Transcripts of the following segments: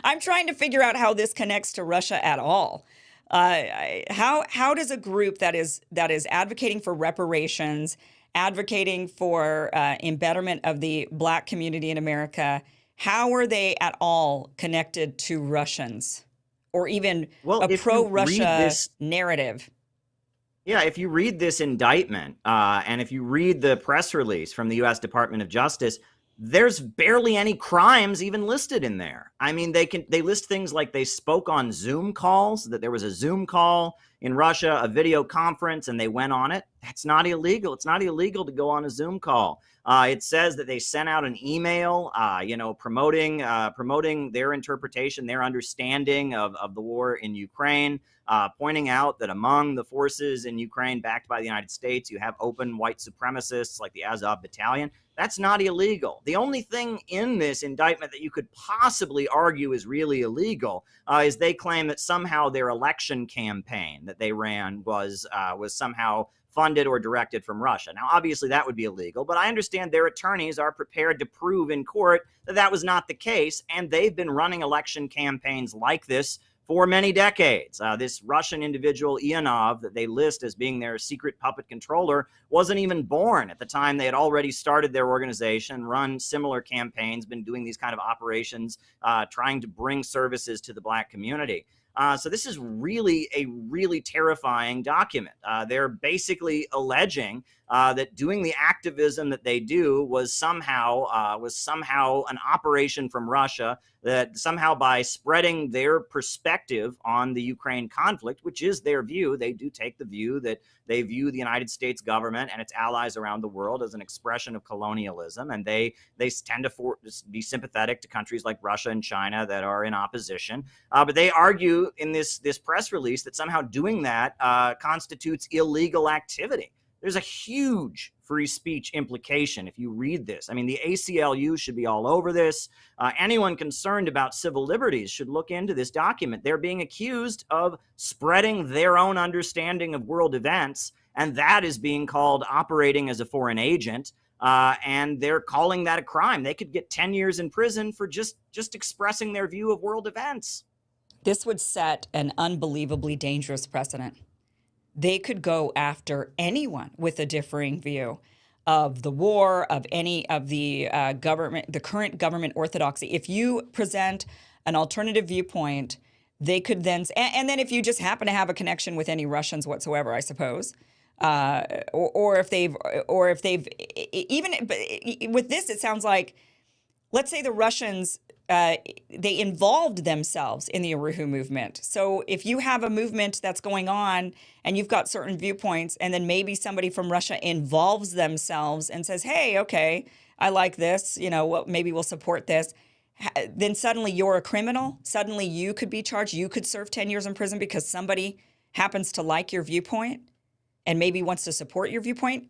I'm trying to figure out how this connects to Russia at all. How does a group that is advocating for reparations, advocating for embetterment of the Black community in America, how are they at all connected to Russians, or even Well, a if you read pro-Russia this narrative? Yeah, if you read this indictment, and if you read the press release from the U.S. Department of Justice, there's barely any crimes even listed in there. I mean, they list things like they spoke on Zoom calls, that there was a Zoom call in Russia, a video conference, and they went on it. That's not illegal. It's not illegal to go on a Zoom call. It says that they sent out an email, promoting their interpretation, their understanding of the war in Ukraine. Pointing out that among the forces in Ukraine backed by the United States, you have open white supremacists like the Azov Battalion. That's not illegal. The only thing in this indictment that you could possibly argue is really illegal is they claim that somehow their election campaign that they ran was somehow funded or directed from Russia. Now, obviously, that would be illegal, but I understand their attorneys are prepared to prove in court that that was not the case, and they've been running election campaigns like this for many decades. This Russian individual, Ionov, that they list as being their secret puppet controller, wasn't even born at the time. They had already started their organization, run similar campaigns, been doing these kind of operations, trying to bring services to the Black community. So this is really a really terrifying document. They're basically alleging that doing the activism that they do was somehow an operation from Russia, that somehow by spreading their perspective on the Ukraine conflict, which is their view, they do take the view that they view the United States government and its allies around the world as an expression of colonialism, and they tend to be sympathetic to countries like Russia and China that are in opposition. But they argue in this press release that somehow doing that constitutes illegal activity. There's a huge free speech implication if you read this. I mean, the ACLU should be all over this. Anyone concerned about civil liberties should look into this document. They're being accused of spreading their own understanding of world events, and that is being called operating as a foreign agent. And they're calling that a crime. They could get 10 years in prison for just expressing their view of world events. This would set an unbelievably dangerous precedent. They could go after anyone with a differing view of the war, of any of the government, the current government orthodoxy. If you present an alternative viewpoint, they could then, and then if you just happen to have a connection with any Russians whatsoever, I suppose, or if they've, even with this, it sounds like, let's say the Russians, they involved themselves in the Uruhu movement. So if you have a movement that's going on and you've got certain viewpoints, and then maybe somebody from Russia involves themselves and says, hey, okay, I like this, maybe we'll support this, then suddenly you're a criminal. Suddenly you could be charged. You could serve 10 years in prison because somebody happens to like your viewpoint and maybe wants to support your viewpoint.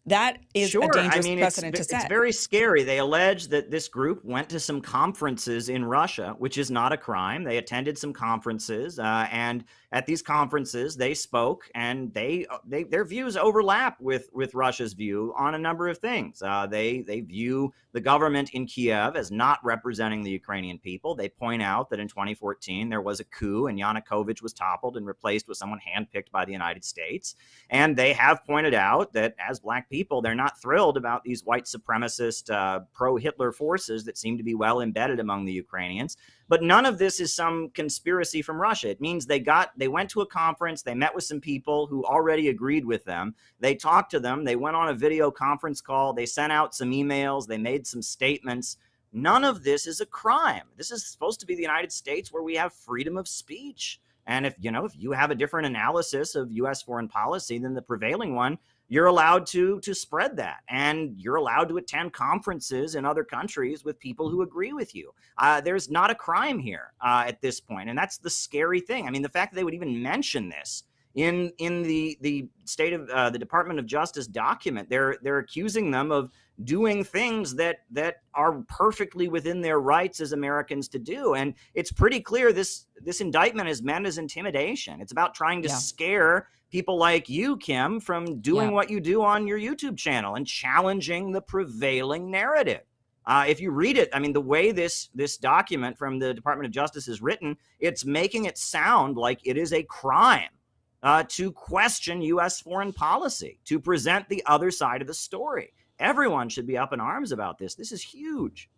That is a dangerous precedent to set. It's very scary. They allege that this group went to some conferences in Russia, which is not a crime. They attended some conferences, and at these conferences, they spoke, and their views overlap with Russia's view on a number of things. They view the government in Kiev as not representing the Ukrainian people. They point out that in 2014 there was a coup, and Yanukovych was toppled and replaced with someone handpicked by the United States. And they have pointed out that as Black people, they're not thrilled about these white supremacist pro-Hitler forces that seem to be well embedded among the Ukrainians. But none of this is some conspiracy from Russia. It means they went to a conference, they met with some people who already agreed with them. They talked to them, they went on a video conference call, they sent out some emails, they made some statements. None of this is a crime. This is supposed to be the United States where we have freedom of speech. And if you have a different analysis of U.S. foreign policy than the prevailing one, you're allowed to spread that, and you're allowed to attend conferences in other countries with people who agree with you. There's not a crime here at this point, and that's the scary thing. I mean, the fact that they would even mention this in the state of the Department of Justice document, they're accusing them of doing things that are perfectly within their rights as Americans to do. And it's pretty clear this indictment is meant as intimidation. It's about trying to scare people like you, Kim, from doing what you do on your YouTube channel and challenging the prevailing narrative. If you read it, I mean, the way this document from the Department of Justice is written, it's making it sound like it is a crime to question U.S. foreign policy, to present the other side of the story. Everyone should be up in arms about this. This is huge.